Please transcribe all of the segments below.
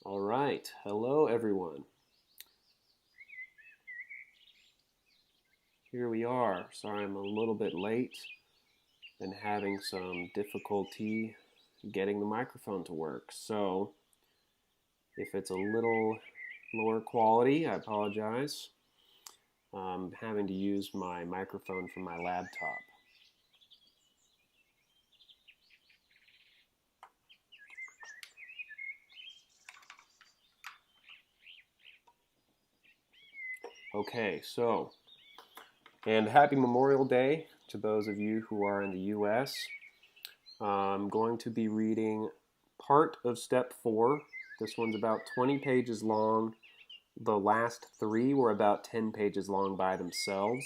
All right. Hello, everyone. Here we are. Sorry I'm a little bit late. Been having some difficulty getting the microphone to work. So if it's a little lower quality, I apologize. I'm having to use my microphone from my laptop. Okay, and happy Memorial Day to those of you who are in the U.S. I'm going to be reading part of step 4. This one's about 20 pages long. The last 3 were about 10 pages long by themselves.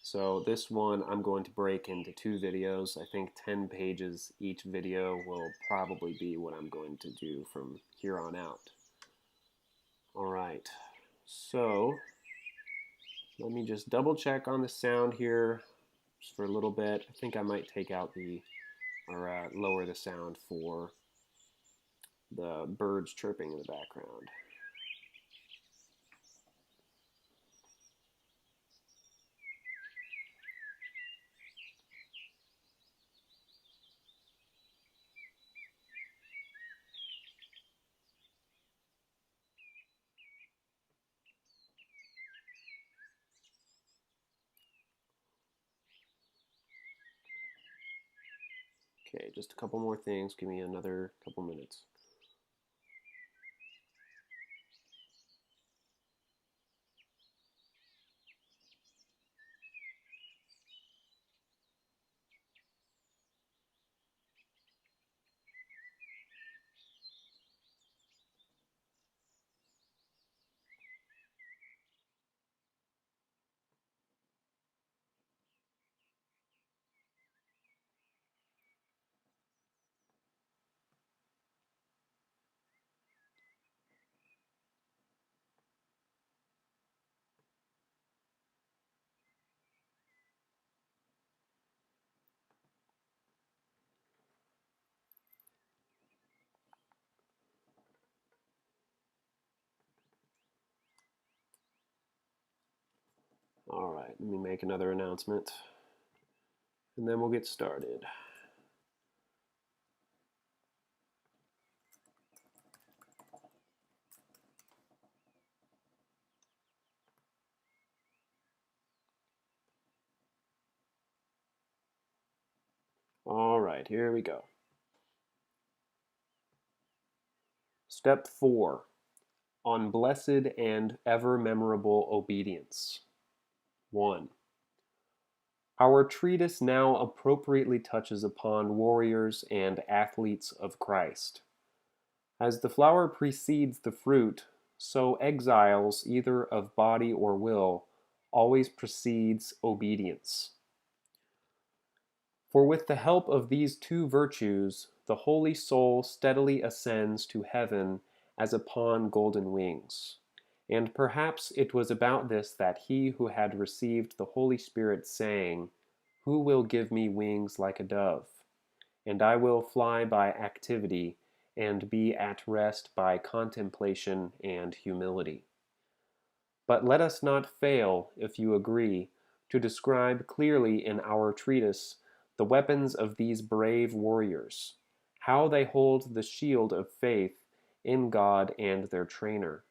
So this one I'm going to break into 2 videos. I think 10 pages each video will probably be what I'm going to do from here on out. All right, so let me just double check on the sound here just for a little bit. I think I might take out or lower the sound for the birds chirping in the background. Okay, just a couple more things. Give me another couple minutes. All right, let me make another announcement, and then we'll get started. All right, here we go. Step 4, on blessed and ever memorable obedience. 1. Our treatise now appropriately touches upon warriors and athletes of Christ. As the flower precedes the fruit, so exiles, either of body or will, always precedes obedience. For with the help of these 2 virtues, the holy soul steadily ascends to heaven as upon golden wings. And perhaps it was about this that he who had received the Holy Spirit sang, "Who will give me wings like a dove? And I will fly by activity, and be at rest by contemplation and humility." But let us not fail, if you agree, to describe clearly in our treatise the weapons of these brave warriors, how they hold the shield of faith in God and their trainer,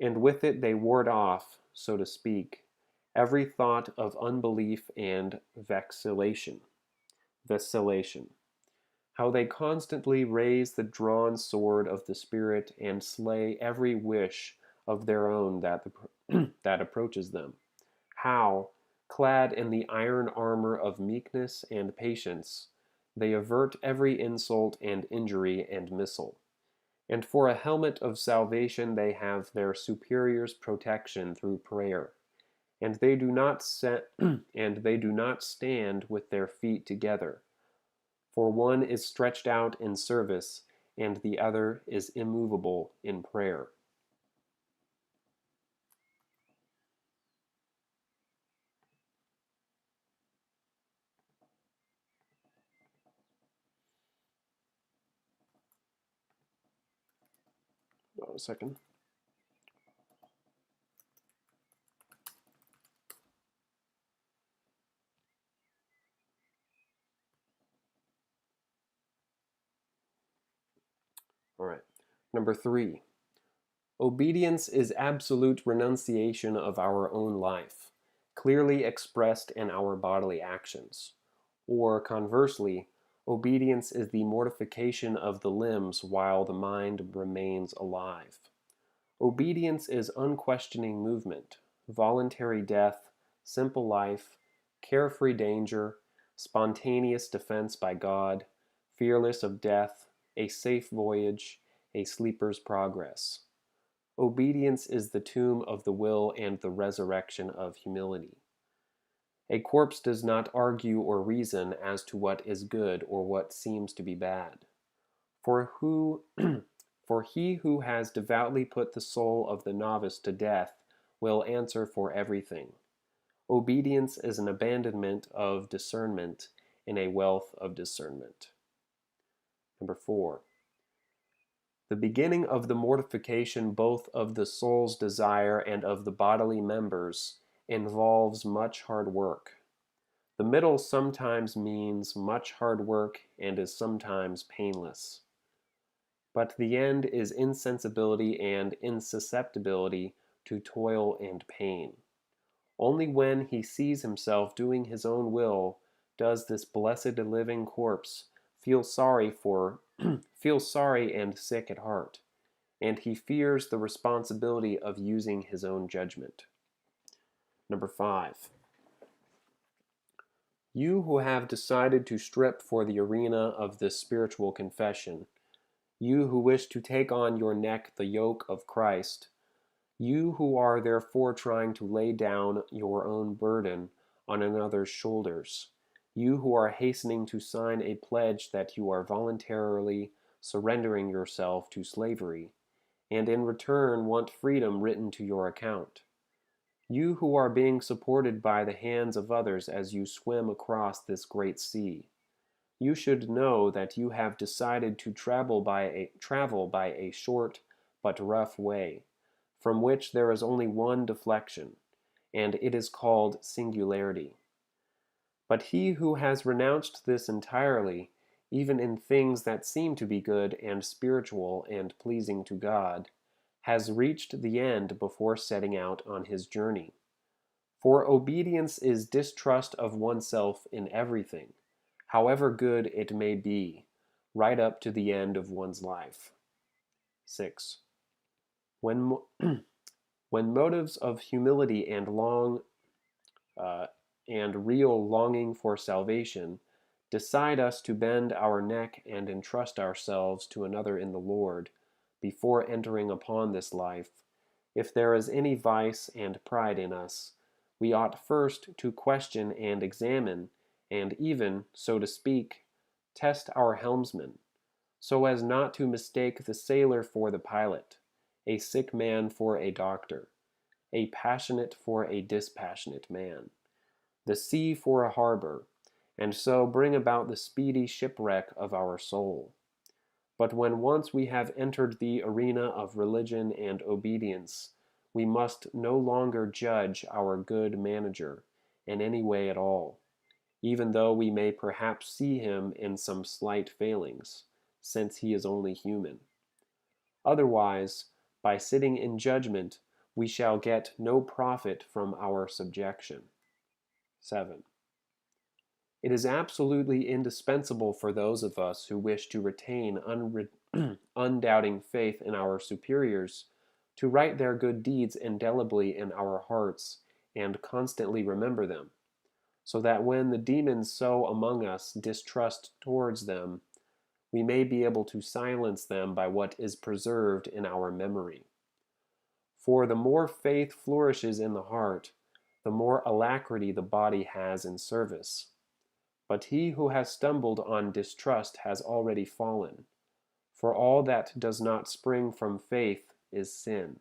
and with it they ward off, so to speak, every thought of unbelief and vacillation, how they constantly raise the drawn sword of the Spirit and slay every wish of their own that approaches them, how, clad in the iron armor of meekness and patience, they avert every insult and injury and missile. And for a helmet of salvation they have their superior's protection through prayer. And they do not stand with their feet together, for one is stretched out in service, and the other is immovable in prayer. Hold on a second. All right. Number 3. Obedience is absolute renunciation of our own life, clearly expressed in our bodily actions. Or, conversely, obedience is the mortification of the limbs while the mind remains alive. Obedience is unquestioning movement, voluntary death, simple life, carefree danger, spontaneous defense by God, fearless of death, a safe voyage, a sleeper's progress. Obedience is the tomb of the will and the resurrection of humility. A corpse does not argue or reason as to what is good or what seems to be bad. For for he who has devoutly put the soul of the novice to death will answer for everything. Obedience is an abandonment of discernment in a wealth of discernment. Number 4. The beginning of the mortification both of the soul's desire and of the bodily members involves much hard work. The middle sometimes means much hard work and is sometimes painless. But the end is insensibility and insusceptibility to toil and pain. Only when he sees himself doing his own will does this blessed living corpse feel sorry and sick at heart, and he fears the responsibility of using his own judgment. Number 5. You who have decided to strip for the arena of this spiritual confession, you who wish to take on your neck the yoke of Christ, you who are therefore trying to lay down your own burden on another's shoulders, you who are hastening to sign a pledge that you are voluntarily surrendering yourself to slavery, and in return want freedom written to your account, you who are being supported by the hands of others as you swim across this great sea, you should know that you have decided to travel by a short but rough way, from which there is only one deflection, and it is called singularity. But he who has renounced this entirely, even in things that seem to be good and spiritual and pleasing to God, has reached the end before setting out on his journey. For obedience is distrust of oneself in everything, however good it may be, right up to the end of one's life. 6. When, when motives of humility and real longing for salvation decide us to bend our neck and entrust ourselves to another in the Lord before entering upon this life, if there is any vice and pride in us, we ought first to question and examine, and even, so to speak, test our helmsman, so as not to mistake the sailor for the pilot, a sick man for a doctor, a passionate for a dispassionate man, the sea for a harbor, and so bring about the speedy shipwreck of our soul. But when once we have entered the arena of religion and obedience, we must no longer judge our good manager in any way at all, even though we may perhaps see him in some slight failings, since he is only human. Otherwise, by sitting in judgment, we shall get no profit from our subjection. 7. It is absolutely indispensable for those of us who wish to retain undoubting faith in our superiors to write their good deeds indelibly in our hearts and constantly remember them, so that when the demons sow among us distrust towards them, we may be able to silence them by what is preserved in our memory. For the more faith flourishes in the heart, the more alacrity the body has in service. But he who has stumbled on distrust has already fallen, for all that does not spring from faith is sin.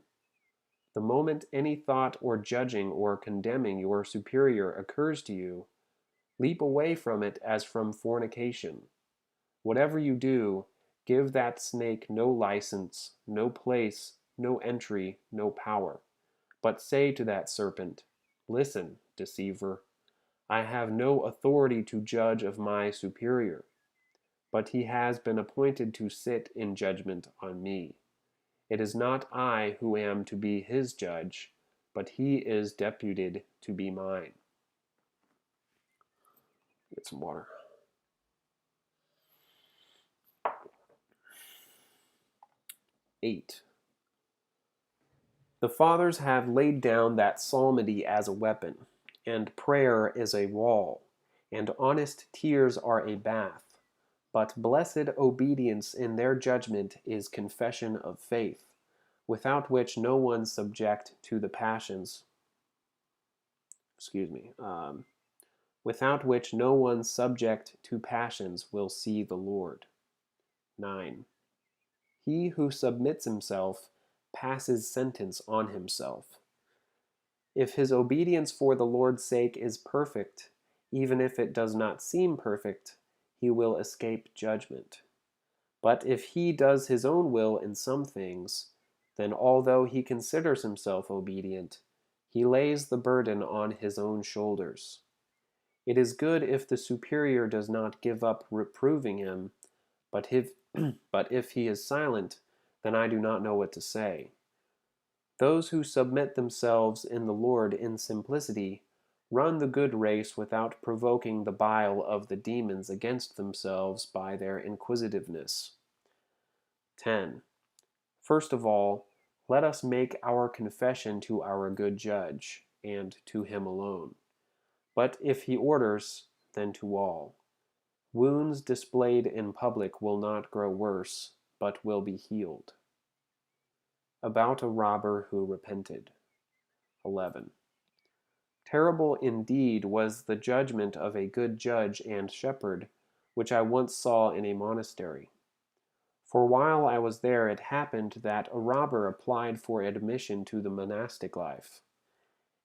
The moment any thought or judging or condemning your superior occurs to you, leap away from it as from fornication. Whatever you do, give that snake no license, no place, no entry, no power. But say to that serpent, Listen, deceiver, I have no authority to judge of my superior, but he has been appointed to sit in judgment on me. It is not I who am to be his judge, but he is deputed to be mine. Get some water. 8. The fathers have laid down that psalmody as a weapon, and prayer is a wall, and honest tears are a bath. But blessed obedience in their judgment is confession of faith, without which no one subject to the passions. Without which no one subject to passions will see the Lord. 9. He who submits himself passes sentence on himself. If his obedience for the Lord's sake is perfect, even if it does not seem perfect, he will escape judgment. But if he does his own will in some things, then although he considers himself obedient, he lays the burden on his own shoulders. It is good if the superior does not give up reproving him, but if he is silent, then I do not know what to say. Those who submit themselves in the Lord in simplicity run the good race without provoking the bile of the demons against themselves by their inquisitiveness. 10. First of all, let us make our confession to our good judge, and to him alone. But if he orders, then to all. Wounds displayed in public will not grow worse, but will be healed. About a robber who repented. 11. Terrible indeed was the judgment of a good judge and shepherd, which I once saw in a monastery. For while I was there, it happened that a robber applied for admission to the monastic life,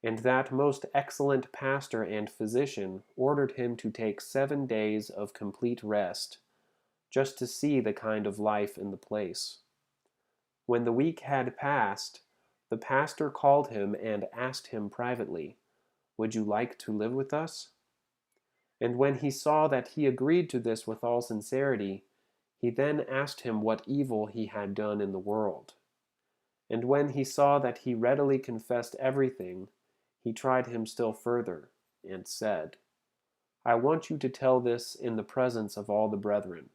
and that most excellent pastor and physician ordered him to take 7 days of complete rest, just to see the kind of life in the place. When the week had passed, the pastor called him and asked him privately, Would you like to live with us? And when he saw that he agreed to this with all sincerity, he then asked him what evil he had done in the world. And when he saw that he readily confessed everything, he tried him still further, and said, I want you to tell this in the presence of all the brethren.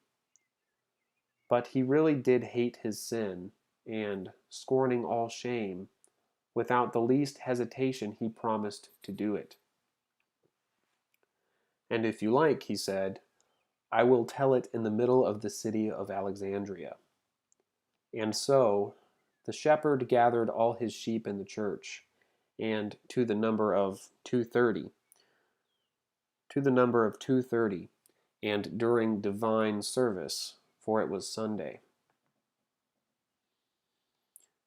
But he really did hate his sin, and, scorning all shame, without the least hesitation he promised to do it. And if you like, he said, I will tell it in the middle of the city of Alexandria. And so, the shepherd gathered all his sheep in the church, and to the number of 230, and during divine service, for it was Sunday.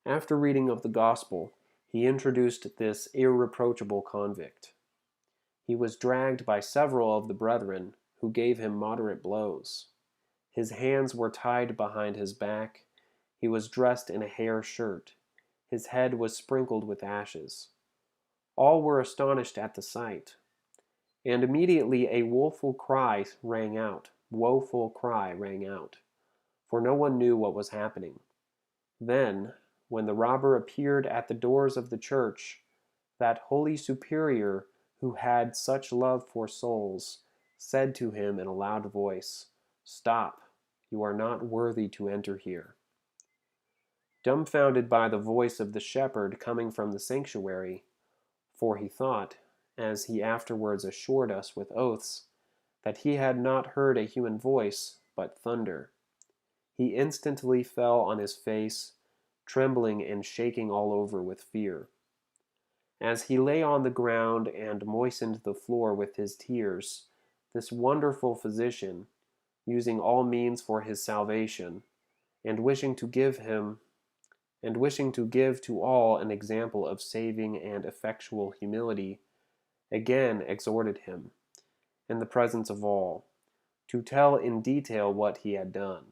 After reading of the gospel, he introduced this irreproachable convict. He was dragged by several of the brethren, who gave him moderate blows. His hands were tied behind his back. He was dressed in a hair shirt. His head was sprinkled with ashes. All were astonished at the sight. And immediately a woeful cry rang out, for no one knew what was happening. Then, when the robber appeared at the doors of the church, that holy superior who had such love for souls said to him in a loud voice, Stop, you are not worthy to enter here. Dumbfounded by the voice of the shepherd coming from the sanctuary, for he thought, as he afterwards assured us with oaths, that he had not heard a human voice, but thunder, he instantly fell on his face, trembling and shaking all over with fear. As he lay on the ground and moistened the floor with his tears, this wonderful physician, using all means for his salvation, and wishing to give to all an example of saving and effectual humility, again exhorted him, in the presence of all, to tell in detail what he had done.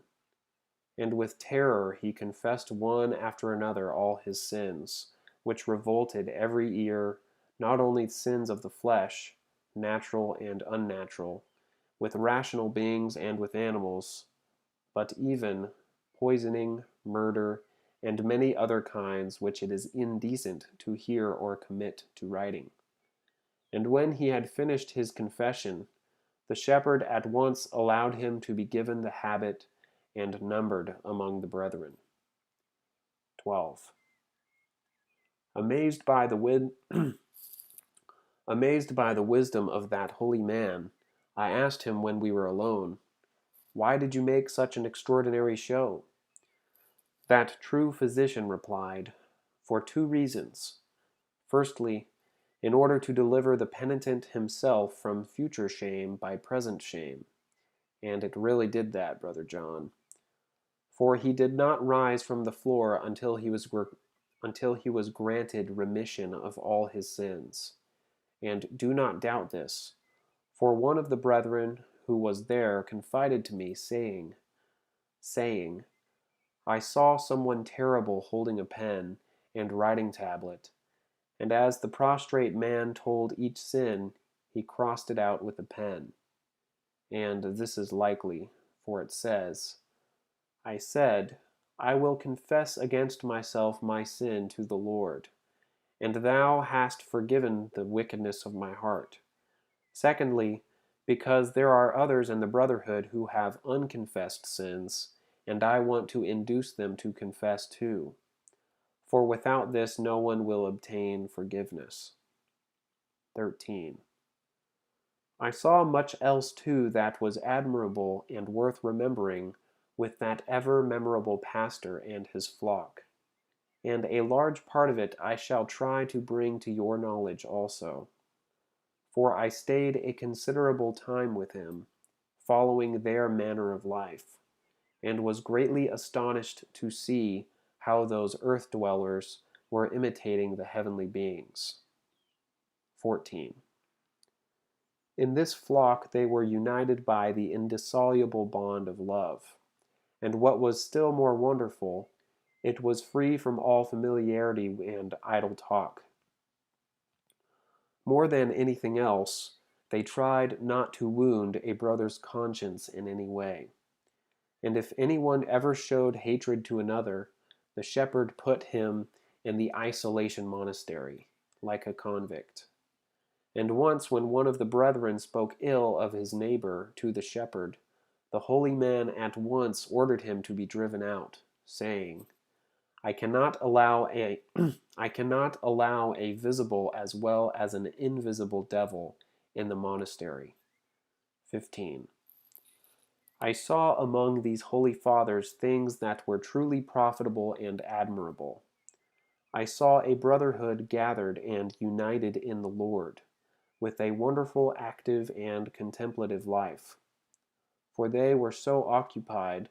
and with terror he confessed one after another all his sins, which revolted every ear, not only sins of the flesh, natural and unnatural, with rational beings and with animals, but even poisoning, murder, and many other kinds which it is indecent to hear or commit to writing. And when he had finished his confession, the shepherd at once allowed him to be given the habit and numbered among the brethren. 12. Amazed by the wisdom of that holy man, I asked him when we were alone, "Why did you make such an extraordinary show?" That true physician replied, "For two reasons. Firstly, in order to deliver the penitent himself from future shame by present shame." And it really did that, Brother John. For he did not rise from the floor until he was granted remission of all his sins. And do not doubt this, for one of the brethren who was there confided to me, saying, I saw someone terrible holding a pen and writing tablet, and as the prostrate man told each sin, he crossed it out with a pen. And this is likely, for it says, I said, I will confess against myself my sin to the Lord, and thou hast forgiven the wickedness of my heart. Secondly, because there are others in the brotherhood who have unconfessed sins, and I want to induce them to confess too. For without this no one will obtain forgiveness. 13. I saw much else too that was admirable and worth remembering with that ever memorable pastor and his flock. And a large part of it I shall try to bring to your knowledge also. For I stayed a considerable time with him, following their manner of life, and was greatly astonished to see how those earth dwellers were imitating the heavenly beings. 14. In this flock they were united by the indissoluble bond of love, and what was still more wonderful, it was free from all familiarity and idle talk. More than anything else, they tried not to wound a brother's conscience in any way. And if anyone ever showed hatred to another, the shepherd put him in the isolation monastery, like a convict. And once when one of the brethren spoke ill of his neighbor to the shepherd, the holy man at once ordered him to be driven out, saying, I cannot allow a visible as well as an invisible devil in the monastery. 15. I saw among these holy fathers things that were truly profitable and admirable. I saw a brotherhood gathered and united in the Lord, with a wonderful active and contemplative life. For they were so occupied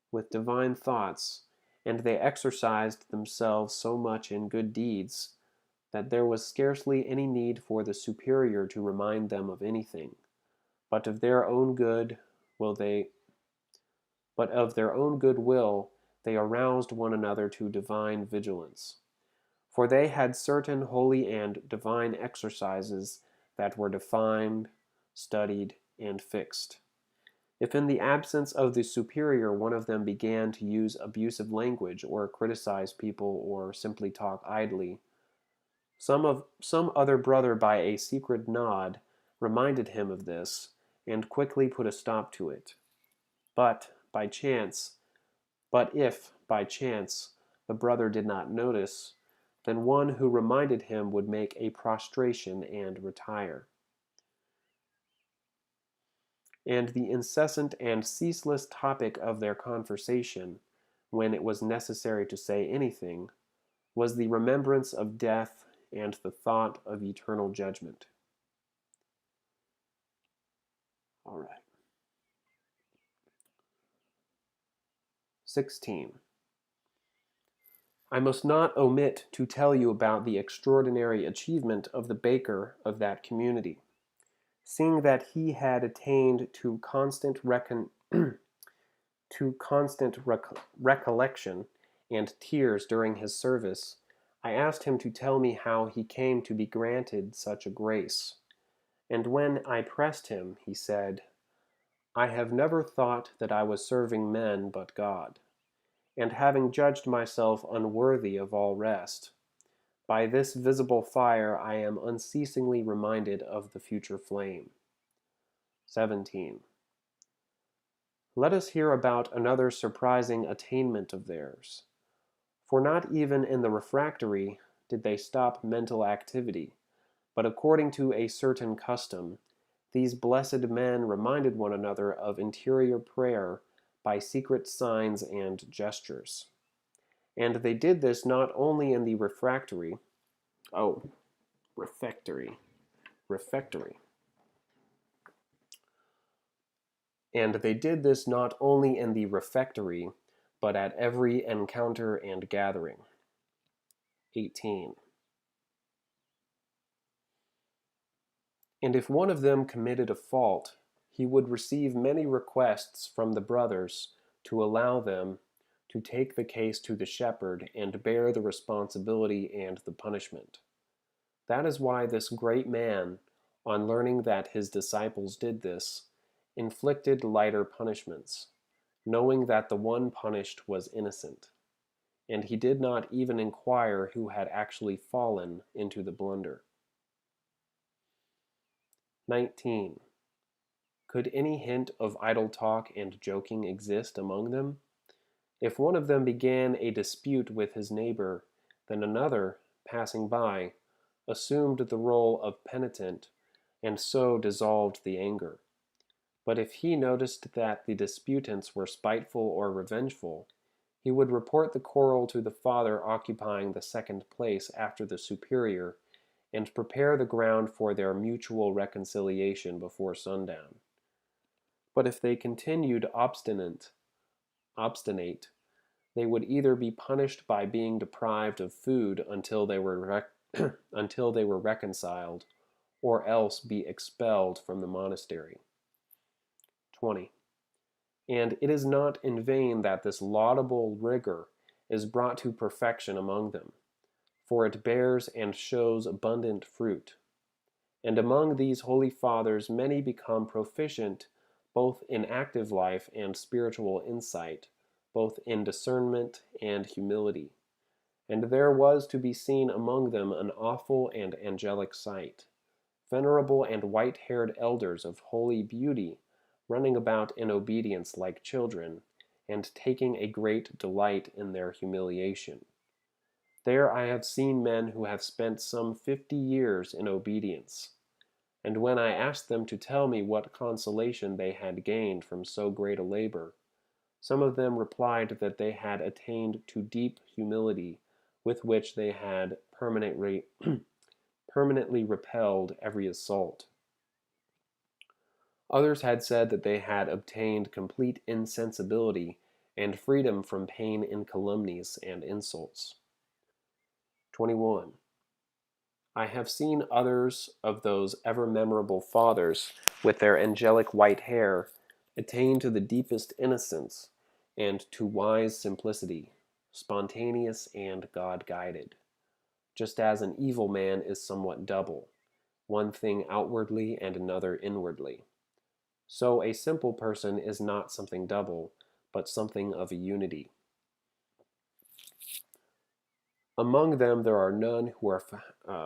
with divine thoughts, and they exercised themselves so much in good deeds, that there was scarcely any need for the superior to remind them of anything, but of their own good will they aroused one another to divine vigilance. For they had certain holy and divine exercises that were defined, studied, and fixed. If in the absence of the superior one of them began to use abusive language or criticize people or simply talk idly, some other brother by a secret nod reminded him of this and quickly put a stop to it. But if by chance the brother did not notice, then one who reminded him would make a prostration and retire. And the incessant and ceaseless topic of their conversation, when it was necessary to say anything, was the remembrance of death and the thought of eternal judgment. All right. 16. I must not omit to tell you about the extraordinary achievement of the baker of that community, seeing that he had attained to constant to constant recollection and tears during his service, I asked him to tell me how he came to be granted such a grace. And when I pressed him, he said, "I have never thought that I was serving men but God, and having judged myself unworthy of all rest, by this visible fire I am unceasingly reminded of the future flame." 17. Let us hear about another surprising attainment of theirs. For not even in the refractory did they stop mental activity, but according to a certain custom, these blessed men reminded one another of interior prayer by secret signs and gestures. And they did this not only in the refractory, refectory. And they did this not only in the refectory, but at every encounter and gathering. 18. And if one of them committed a fault, he would receive many requests from the brothers to allow them to take the case to the shepherd and bear the responsibility and the punishment. That is why this great man, on learning that his disciples did this, inflicted lighter punishments, knowing that the one punished was innocent. And he did not even inquire who had actually fallen into the blunder. 19. Could any hint of idle talk and joking exist among them? If one of them began a dispute with his neighbor, then another, passing by, assumed the role of penitent, and so dissolved the anger. But if he noticed that the disputants were spiteful or revengeful, he would report the quarrel to the father occupying the second place after the superior, and prepare the ground for their mutual reconciliation before sundown. But if they continued obstinate, they would either be punished by being deprived of food until they were until they were reconciled, or else be expelled from the monastery. 20. And it is not in vain that this laudable rigor is brought to perfection among them, for it bears and shows abundant fruit. And among these holy fathers many become proficient both in active life and spiritual insight, both in discernment and humility. And there was to be seen among them an awful and angelic sight, venerable and white-haired elders of holy beauty, running about in obedience like children, and taking a great delight in their humiliation. There I have seen men who have spent some 50 years in obedience. And when I asked them to tell me what consolation they had gained from so great a labor, some of them replied that they had attained to deep humility, with which they had permanently repelled every assault. Others had said that they had obtained complete insensibility and freedom from pain in calumnies and insults. 21. I have seen others of those ever memorable fathers, with their angelic white hair, attain to the deepest innocence, and to wise simplicity, spontaneous and God-guided, just as an evil man is somewhat double, one thing outwardly and another inwardly. So a simple person is not something double, but something of a unity. Among them there are none who are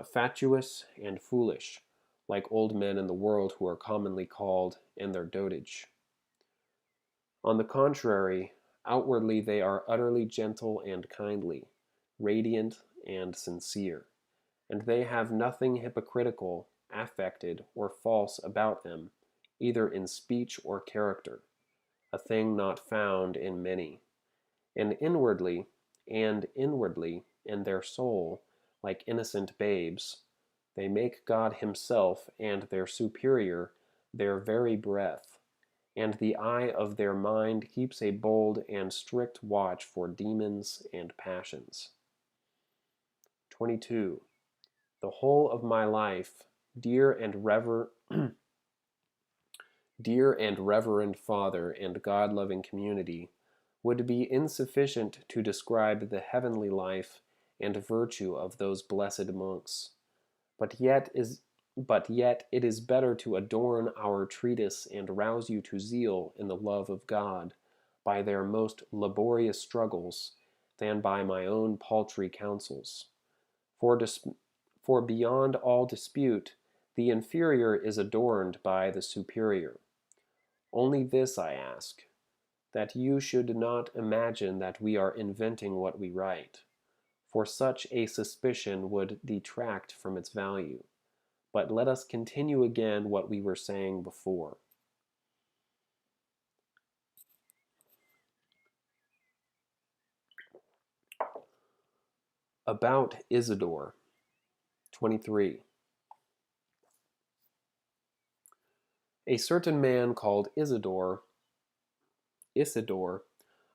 fatuous and foolish, like old men in the world who are commonly called in their dotage. On the contrary, outwardly they are utterly gentle and kindly, radiant and sincere, and they have nothing hypocritical, affected, or false about them, either in speech or character, a thing not found in many. And inwardly, in their soul, like innocent babes, they make God himself and their superior their very breath, and the eye of their mind keeps a bold and strict watch for demons and passions. 22. The whole of my life, dear and reverend Father and God-loving community, would be insufficient to describe the heavenly life and virtue of those blessed monks. But yet it is better to adorn our treatise and rouse you to zeal in the love of God by their most laborious struggles than by my own paltry counsels. For beyond all dispute, the inferior is adorned by the superior. Only this I ask, that you should not imagine that we are inventing what we write, for such a suspicion would detract from its value. But let us continue again what we were saying before. About Isidore. 23. A certain man called Isidore,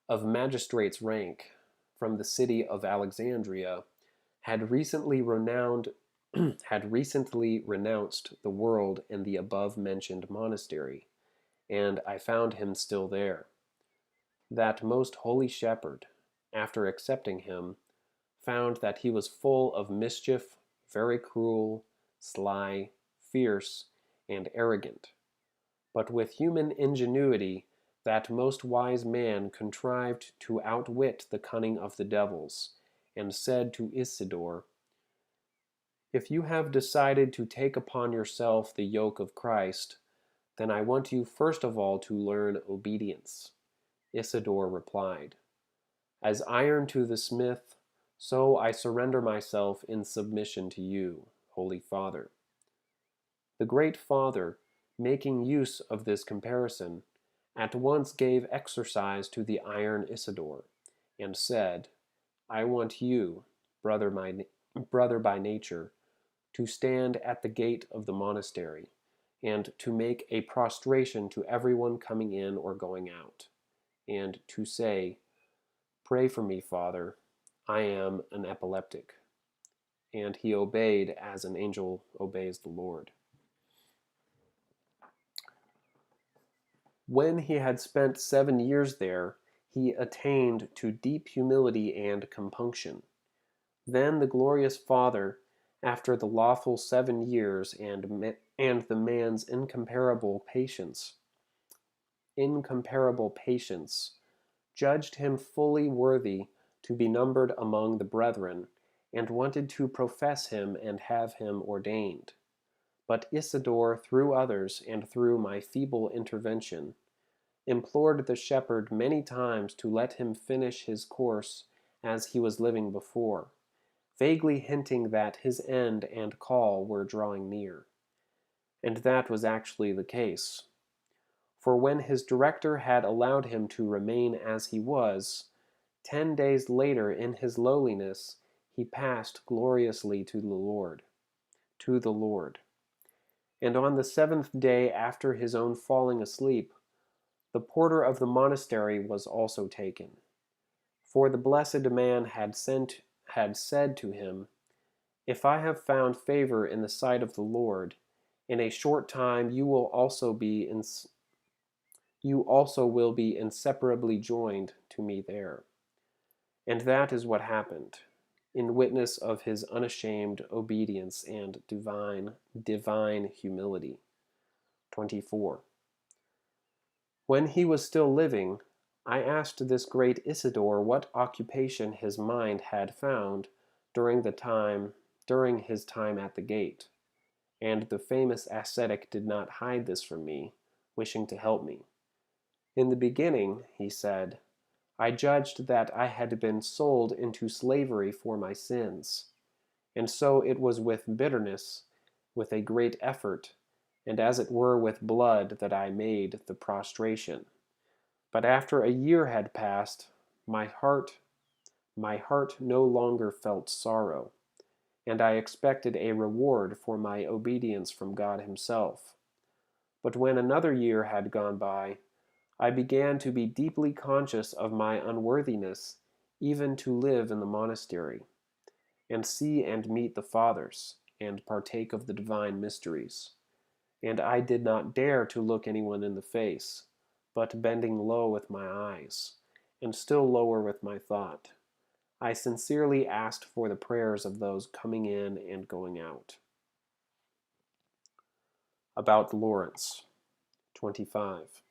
of magistrate's rank, from the city of Alexandria, had recently renounced the world in the above-mentioned monastery, and I found him still there. That most holy shepherd, after accepting him, found that he was full of mischief, very cruel, sly, fierce, and arrogant. But with human ingenuity, that most wise man contrived to outwit the cunning of the devils, and said to Isidore, "If you have decided to take upon yourself the yoke of Christ, then I want you first of all to learn obedience." Isidore replied, "As iron to the smith, so I surrender myself in submission to you, Holy Father." The Great Father, making use of this comparison, at once gave exercise to the iron Isidore, and said, "I want you, brother by nature, to stand at the gate of the monastery, and to make a prostration to everyone coming in or going out, and to say, 'Pray for me, Father, I am an epileptic.'" And he obeyed as an angel obeys the Lord. When he had spent 7 years there, he attained to deep humility and compunction. Then the glorious Father, after the lawful 7 years and the man's incomparable patience, judged him fully worthy to be numbered among the brethren, and wanted to profess him and have him ordained. But Isidore, through others and through my feeble intervention, implored the shepherd many times to let him finish his course as he was living before, vaguely hinting that his end and call were drawing near. And that was actually the case. For when his director had allowed him to remain as he was, 10 days later in his lowliness he passed gloriously to the Lord. And on the 7th day after his own falling asleep, the porter of the monastery was also taken. For the blessed man had said to him, "If I have found favor in the sight of the Lord, in a short time you also will be inseparably joined to me there." And that is what happened, in witness of his unashamed obedience and divine humility. 24. When he was still living, I asked this great Isidore what occupation his mind had found during his time at the gate, and the famous ascetic did not hide this from me, wishing to help me. "In the beginning," he said, "I judged that I had been sold into slavery for my sins, and so it was with bitterness, with a great effort, and as it were with blood, that I made the prostration. But after a year had passed, my heart no longer felt sorrow, and I expected a reward for my obedience from God himself. But when another year had gone by, I began to be deeply conscious of my unworthiness even to live in the monastery, and see and meet the fathers, and partake of the divine mysteries. And I did not dare to look anyone in the face, but bending low with my eyes, and still lower with my thought. I sincerely asked for the prayers of those coming in and going out. About Lawrence. 25.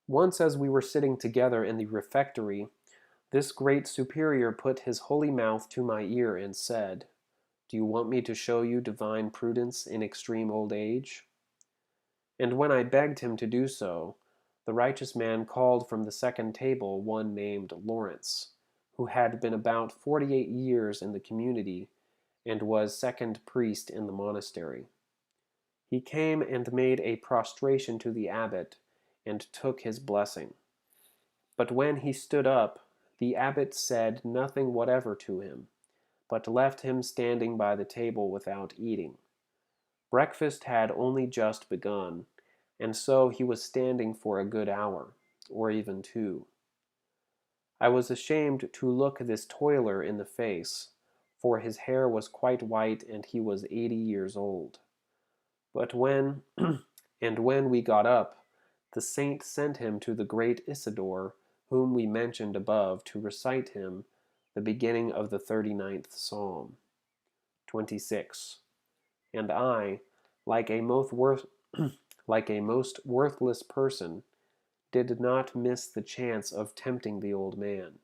Once as we were sitting together in the refectory, this great superior put his holy mouth to my ear and said, "Do you want me to show you divine prudence in extreme old age?" And when I begged him to do so, the righteous man called from the second table one named Lawrence, who had been about 48 years in the community and was second priest in the monastery. He came and made a prostration to the abbot and took his blessing. But when he stood up, the abbot said nothing whatever to him, but left him standing by the table without eating. Breakfast had only just begun, and so he was standing for a good hour, or even 2. I was ashamed to look this toiler in the face, for his hair was quite white and he was 80 years old. But when we got up, the saint sent him to the great Isidore, whom we mentioned above, to recite him the beginning of the 39th Psalm. 26. And I, like a most worthless person, did not miss the chance of tempting the old man.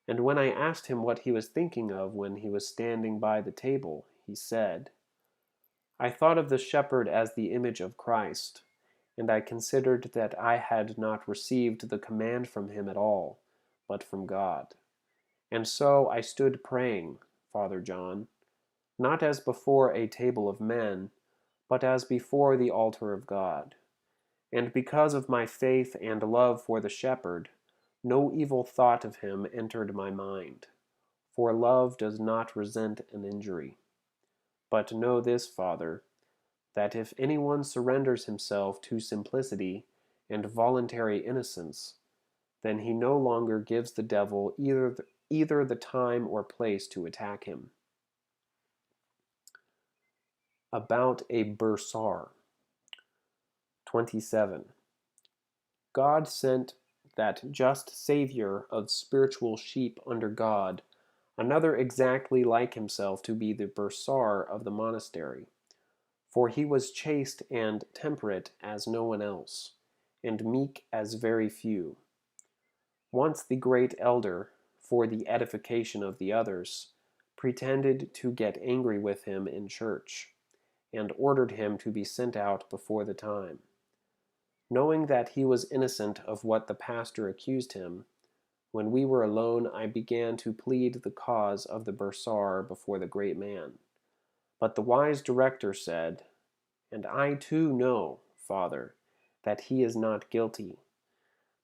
And when I asked him what he was thinking of when he was standing by the table, he said, "I thought of the shepherd as the image of Christ, and I considered that I had not received the command from him at all, but from God. And so I stood praying, Father John, not as before a table of men, but as before the altar of God. And because of my faith and love for the shepherd, no evil thought of him entered my mind, for love does not resent an injury. But know this, Father, that if anyone surrenders himself to simplicity and voluntary innocence, then he no longer gives the devil either the time or place to attack him." About a bursar. 27. God sent that just Savior of spiritual sheep under God, another exactly like himself, to be the bursar of the monastery. For he was chaste and temperate as no one else, and meek as very few. Once the great elder, for the edification of the others, pretended to get angry with him in church, and ordered him to be sent out before the time. Knowing that he was innocent of what the pastor accused him, when we were alone I began to plead the cause of the bursar before the great man. But the wise director said, "And I too know, Father, that he is not guilty.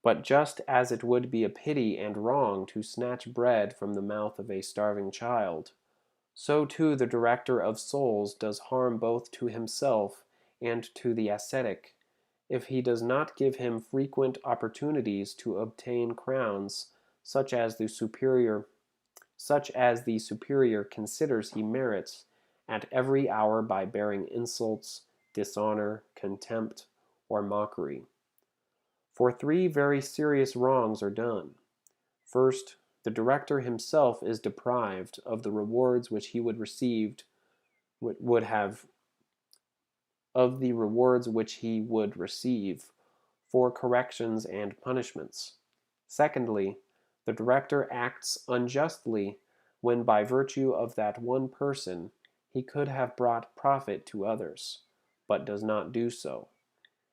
But just as it would be a pity and wrong to snatch bread from the mouth of a starving child, so too the director of souls does harm both to himself and to the ascetic, if he does not give him frequent opportunities to obtain crowns such as the superior considers he merits at every hour by bearing insults, dishonor, contempt, or mockery. For 3 very serious wrongs are done. First, the director himself is deprived of the rewards which he would receive for corrections and punishments. Secondly, the director acts unjustly when by virtue of that one person he could have brought profit to others, but does not do so.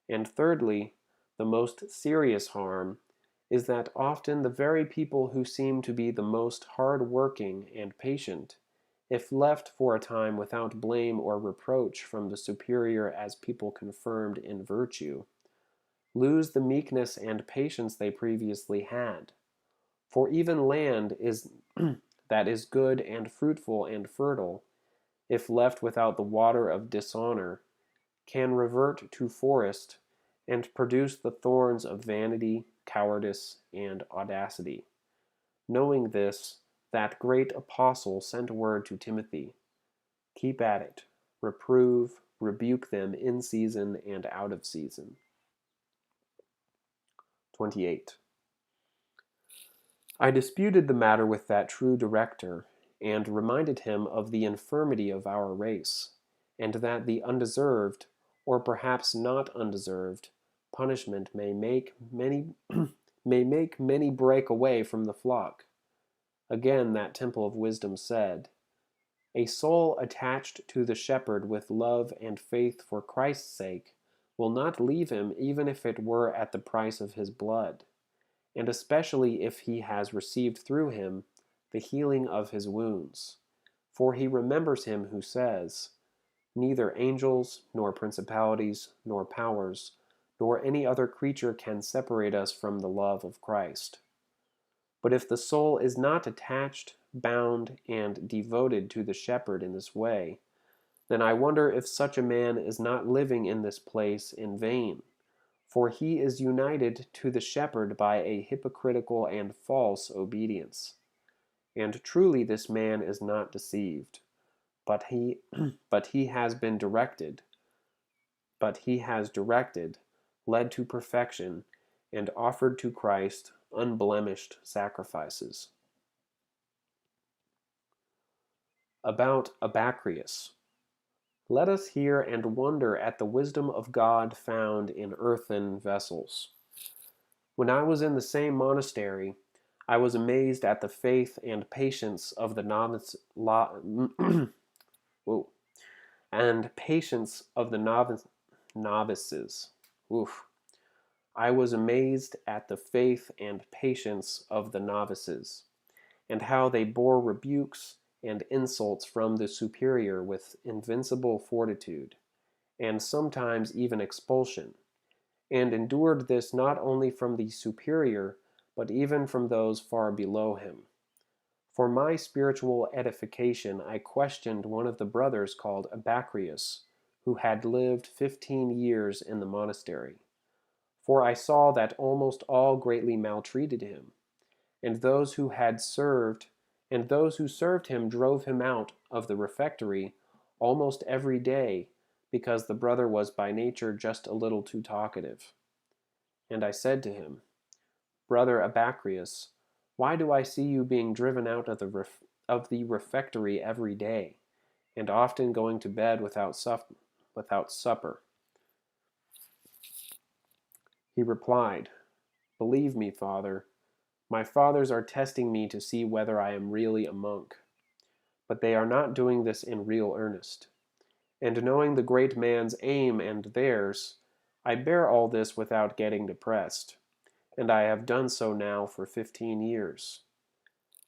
And thirdly, the most serious harm is that often the very people who seem to be the most hard-working and patient, if left for a time without blame or reproach from the superior as people confirmed in virtue, lose the meekness and patience they previously had. For even land that is good and fruitful and fertile, if left without the water of dishonor, can revert to forest and produce the thorns of vanity, cowardice, and audacity. Knowing this, that great apostle sent word to Timothy, "Keep at it, reprove, rebuke them in season and out of season." 28. I disputed the matter with that true director, and reminded him of the infirmity of our race, and that the undeserved, or perhaps not undeserved, punishment may make many may make many break away from the flock. Again that temple of wisdom said, "A soul attached to the shepherd with love and faith for Christ's sake will not leave him even if it were at the price of his blood, and especially if he has received through him the healing of his wounds. For he remembers him who says, 'Neither angels, nor principalities, nor powers, nor any other creature can separate us from the love of Christ.' But if the soul is not attached, bound, and devoted to the shepherd in this way, then I wonder if such a man is not living in this place in vain, for he is united to the shepherd by a hypocritical and false obedience. And truly this man is not deceived, but he but he has been directed, led to perfection, and offered to Christ unblemished sacrifices." About Abacrius. Let us hear and wonder at the wisdom of God found in earthen vessels. When I was in the same monastery, I was amazed at the faith and patience of the novices. Oof. I was amazed at the faith and patience of the novices, and how they bore rebukes and insults from the superior with invincible fortitude, and sometimes even expulsion, and endured this not only from the superior, but even from those far below him. For my spiritual edification, I questioned one of the brothers called Abacrius, who had lived 15 years in the monastery. For I saw that almost all greatly maltreated him, and those who served him drove him out of the refectory almost every day, because the brother was by nature just a little too talkative. And I said to him, "Brother Abacrius, why do I see you being driven out of the refectory every day, and often going to bed without supper?" He replied, "Believe me, Father, my fathers are testing me to see whether I am really a monk. But they are not doing this in real earnest. And knowing the great man's aim and theirs, I bear all this without getting depressed, and I have done so now for 15 years.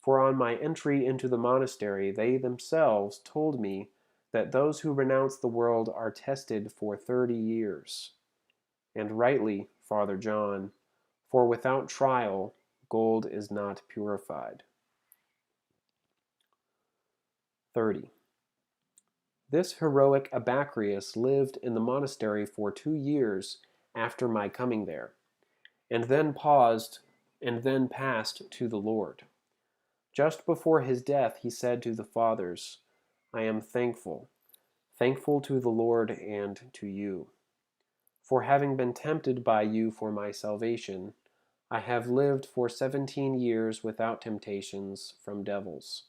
For on my entry into the monastery they themselves told me that those who renounce the world are tested for 30 years. And rightly, Father John, for without trial gold is not purified." 30. This heroic Abacrius lived in the monastery for 2 years after my coming there, and then passed to the Lord. Just before his death he said to the fathers, "I am thankful to the Lord and to you. For having been tempted by you for my salvation, I have lived for 17 years without temptations from devils."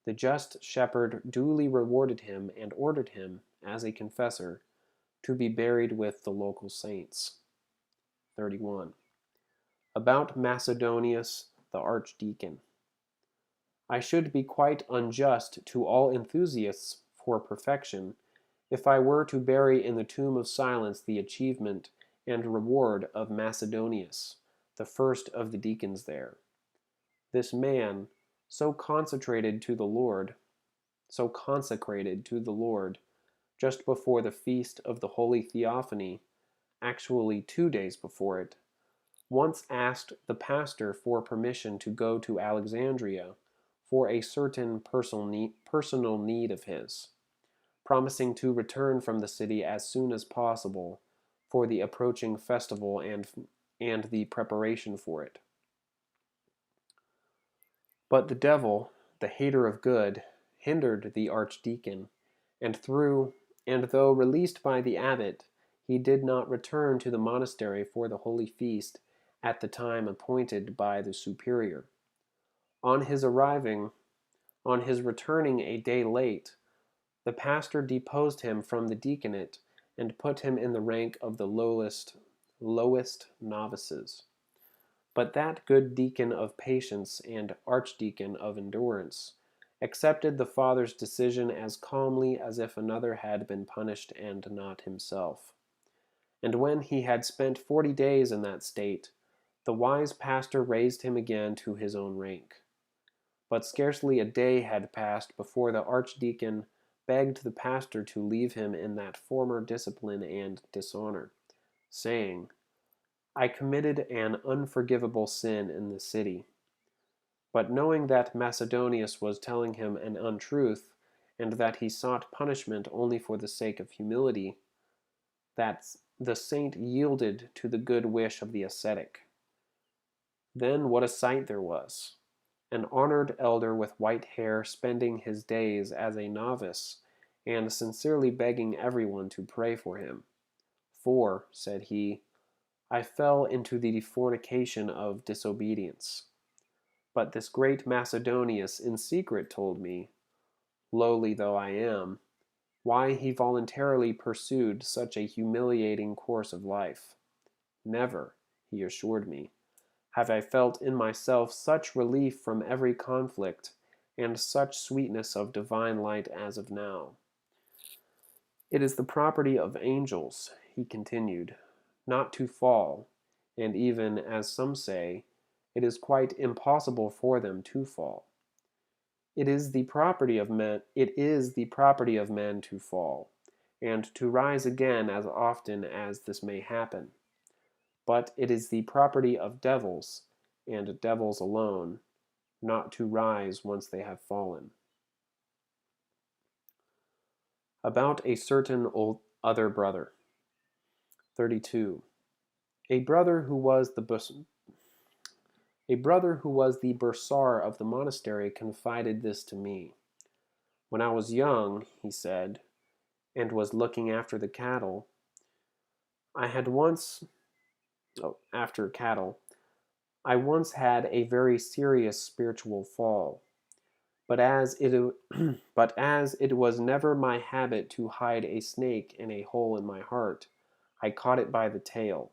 The just shepherd duly rewarded him and ordered him, as a confessor, to be buried with the local saints. 31. About Macedonius the archdeacon. I should be quite unjust to all enthusiasts for perfection if I were to bury in the tomb of silence the achievement and reward of Macedonius, the first of the deacons there. This man, so consecrated to the Lord, just before the feast of the Holy Theophany, actually 2 days before it, once asked the pastor for permission to go to Alexandria for a certain personal need of his, promising to return from the city as soon as possible for the approaching festival and the preparation for it. But the devil, the hater of good, hindered the archdeacon, and though released by the abbot, he did not return to the monastery for the holy feast at the time appointed by the superior. On his arriving, on his returning a day late, the pastor deposed him from the deaconate and put him in the rank of the lowest novices. But that good deacon of patience and archdeacon of endurance accepted the father's decision as calmly as if another had been punished and not himself. And when he had spent 40 days in that state, the wise pastor raised him again to his own rank. But scarcely a day had passed before the archdeacon begged the pastor to leave him in that former discipline and dishonor, saying, I committed an unforgivable sin in the city. But knowing that Macedonius was telling him an untruth, and that he sought punishment only for the sake of humility, that the saint yielded to the good wish of the ascetic. Then what a sight there was! An honored elder with white hair spending his days as a novice, and sincerely begging everyone to pray for him. For, said he, I fell into the fornication of disobedience. But this great Macedonius in secret told me, lowly though I am, why he voluntarily pursued such a humiliating course of life. Never, he assured me, have I felt in myself such relief from every conflict and such sweetness of divine light as of now. It is the property of angels, he continued, not to fall, and even, as some say, it is quite impossible for them to fall. It is the property of men to fall, and to rise again as often as this may happen. But it is the property of devils, and devils alone, not to rise once they have fallen. About a certain other brother. 32. A brother who was the bursar of the monastery confided this to me. When I was young, he said, and was looking after the cattle, I once had a very serious spiritual fall. But as it was never my habit to hide a snake in a hole in my heart, I caught it by the tail.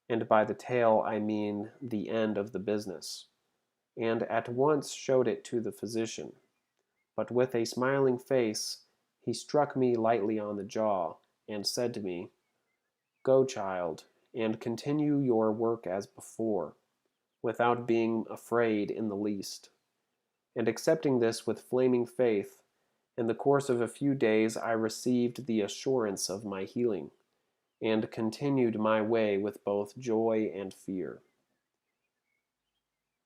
And by the tail I mean the end of the business, and at once showed it to the physician. But with a smiling face, he struck me lightly on the jaw, and said to me, Go, child, and continue your work as before, without being afraid in the least. And accepting this with flaming faith, in the course of a few days I received the assurance of my healing, and continued my way with both joy and fear.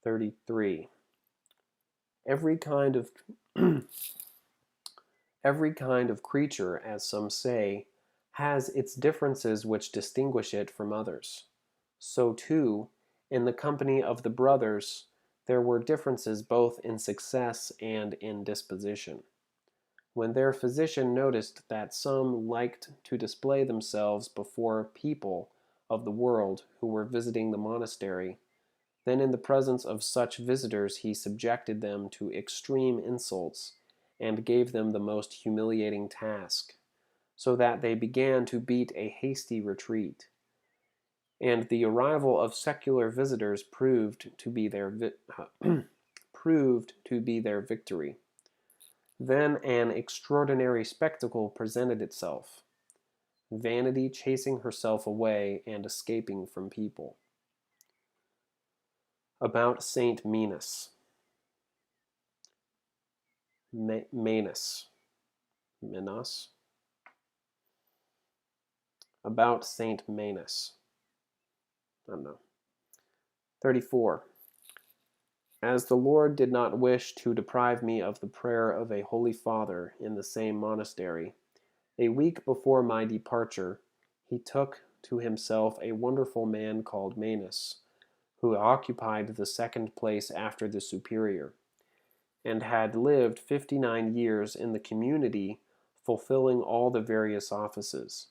33. Every kind of creature, as some say, has its differences which distinguish it from others. So too, in the company of the brothers, there were differences both in success and in disposition. When their physician noticed that some liked to display themselves before people of the world who were visiting the monastery, then in the presence of such visitors he subjected them to extreme insults and gave them the most humiliating task, so that they began to beat a hasty retreat. And the arrival of secular visitors proved to be their victory. Then an extraordinary spectacle presented itself: vanity chasing herself away and escaping from people. About Saint Minos. Minos. About Saint Minos. I don't know. 34. As the Lord did not wish to deprive me of the prayer of a holy father in the same monastery, a week before my departure, he took to himself a wonderful man called Minos, who occupied the second place after the superior, and had lived 59 years in the community, fulfilling all the various offices.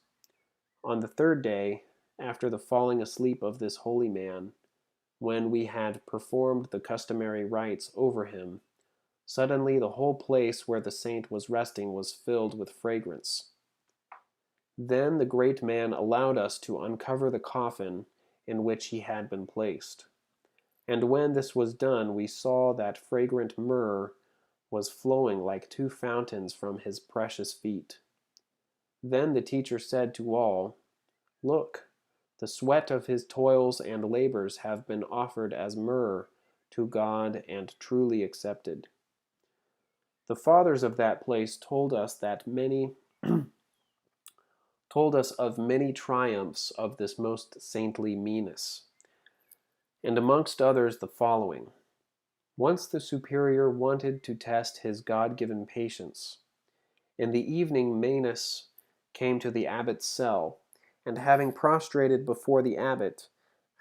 On the third day, after the falling asleep of this holy man, When we had performed the customary rites over him, suddenly the whole place where the saint was resting was filled with fragrance. Then the great man allowed us to uncover the coffin in which he had been placed. And when this was done, we saw that fragrant myrrh was flowing like two fountains from his precious feet. Then the teacher said to all, "Look, the sweat of his toils and labors have been offered as myrrh to God and truly accepted." The fathers of that place told us of many triumphs of this most saintly Minos, and amongst others the following. Once the superior wanted to test his God-given patience. In the evening Minos came to the abbot's cell, and having prostrated before the abbot,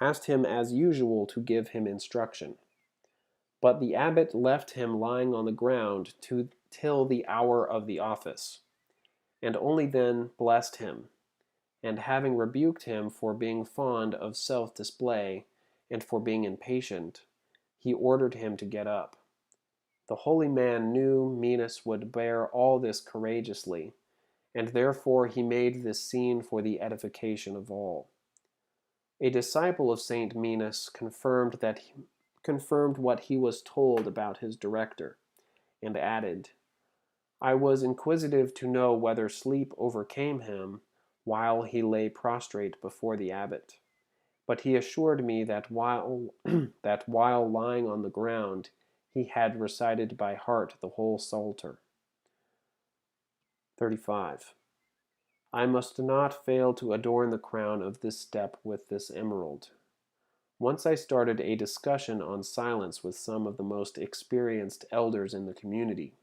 asked him as usual to give him instruction. But the abbot left him lying on the ground till the hour of the office, and only then blessed him, and having rebuked him for being fond of self-display and for being impatient, he ordered him to get up. The holy man knew Minos would bear all this courageously, and therefore he made this scene for the edification of all. A disciple of Saint Minos confirmed what he was told about his director, and added, "I was inquisitive to know whether sleep overcame him while he lay prostrate before the abbot, but he assured me that while lying on the ground he had recited by heart the whole Psalter." 35. I must not fail to adorn the crown of this step with this emerald. Once I started a discussion on silence with some of the most experienced elders in the community.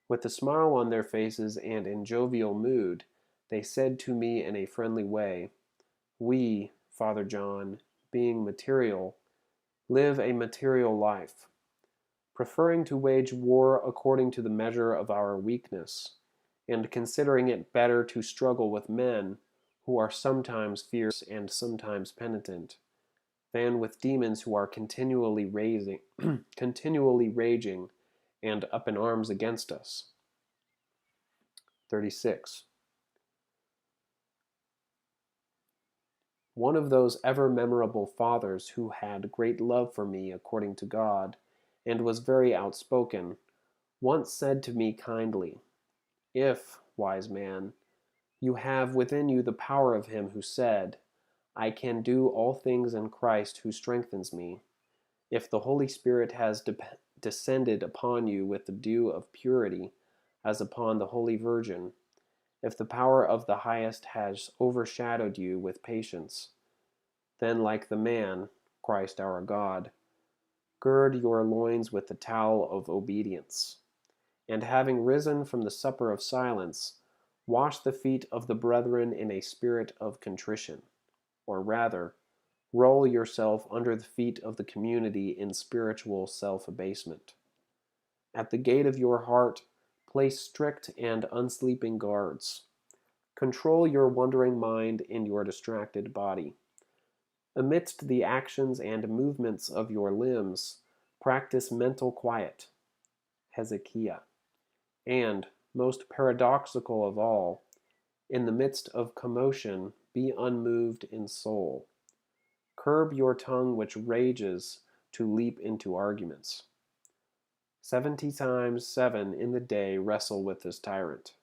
With a smile on their faces and in jovial mood, they said to me in a friendly way, "We, Father John, being material, live a material life, preferring to wage war according to the measure of our weakness, and considering it better to struggle with men who are sometimes fierce and sometimes penitent, than with demons who are continually raging and up in arms against us." 36. One of those ever memorable fathers who had great love for me according to God, and was very outspoken, once said to me kindly, "If, wise man, you have within you the power of him who said, 'I can do all things in Christ who strengthens me,' if the Holy Spirit has descended upon you with the dew of purity, as upon the Holy Virgin, if the power of the Highest has overshadowed you with patience, then like the man, Christ our God, gird your loins with the towel of obedience, and having risen from the supper of silence, wash the feet of the brethren in a spirit of contrition, or rather, roll yourself under the feet of the community in spiritual self-abasement. At the gate of your heart, place strict and unsleeping guards. Control your wandering mind in your distracted body. Amidst the actions and movements of your limbs, practice mental quiet, Hezekiah. And, most paradoxical of all, in the midst of commotion, be unmoved in soul. Curb your tongue which rages to leap into arguments. 70 times 7 in the day wrestle with this tyrant.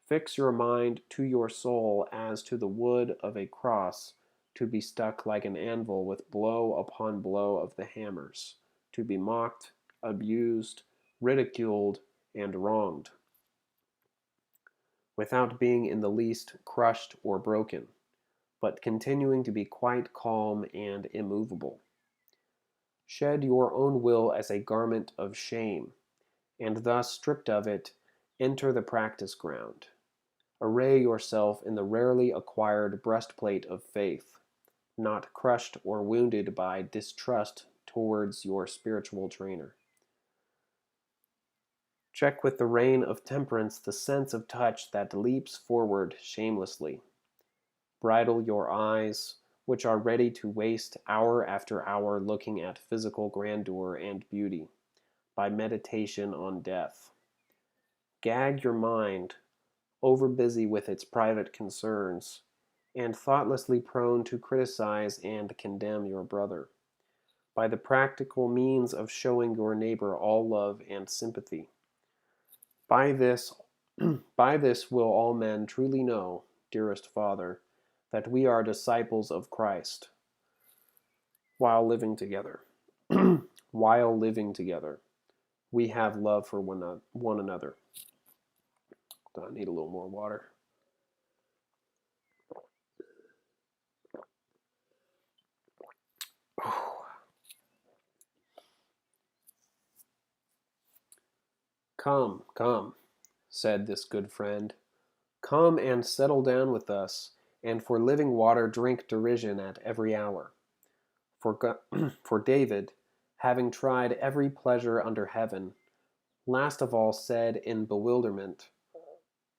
Fix your mind to your soul as to the wood of a cross, to be stuck like an anvil with blow upon blow of the hammers, to be mocked, abused, ridiculed, and wronged, without being in the least crushed or broken, but continuing to be quite calm and immovable. Shed your own will as a garment of shame, and thus stripped of it, enter the practice ground. Array yourself in the rarely acquired breastplate of faith, not crushed or wounded by distrust towards your spiritual trainer. Check with the rein of temperance the sense of touch that leaps forward shamelessly. Bridle your eyes, which are ready to waste hour after hour looking at physical grandeur and beauty, by meditation on death. Gag your mind, overbusy with its private concerns, and thoughtlessly prone to criticize and condemn your brother, by the practical means of showing your neighbor all love and sympathy. By this, by this will all men truly know, dearest Father, that we are disciples of Christ, while living together. While living together, we have love for one another. I need a little more water. Come, come, said this good friend. Come and settle down with us, and for living water drink derision at every hour. For David, having tried every pleasure under heaven, last of all said in bewilderment,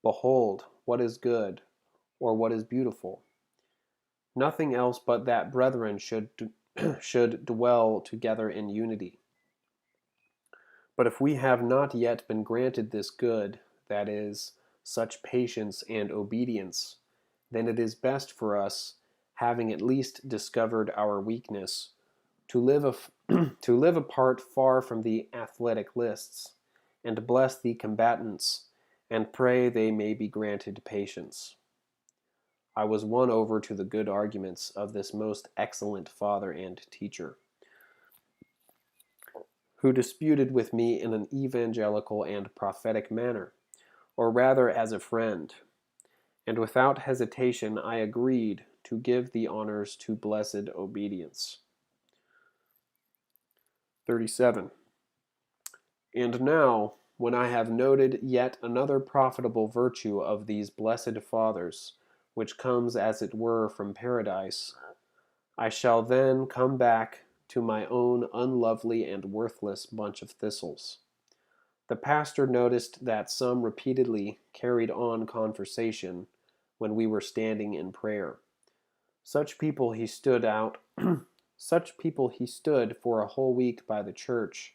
Behold, what is good, or what is beautiful. Nothing else but that brethren should dwell together in unity. But if we have not yet been granted this good, that is, such patience and obedience, then it is best for us, having at least discovered our weakness, to live apart far from the athletic lists, and bless the combatants, and pray they may be granted patience. I was won over to the good arguments of this most excellent father and teacher, who disputed with me in an evangelical and prophetic manner, or rather as a friend, and without hesitation I agreed to give the honors to blessed obedience. 37. And now, when I have noted yet another profitable virtue of these blessed fathers, which comes as it were from paradise, I shall then come back to my own unlovely and worthless bunch of thistles. The pastor noticed that some repeatedly carried on conversation when we were standing in prayer. Such people he stood for a whole week by the church,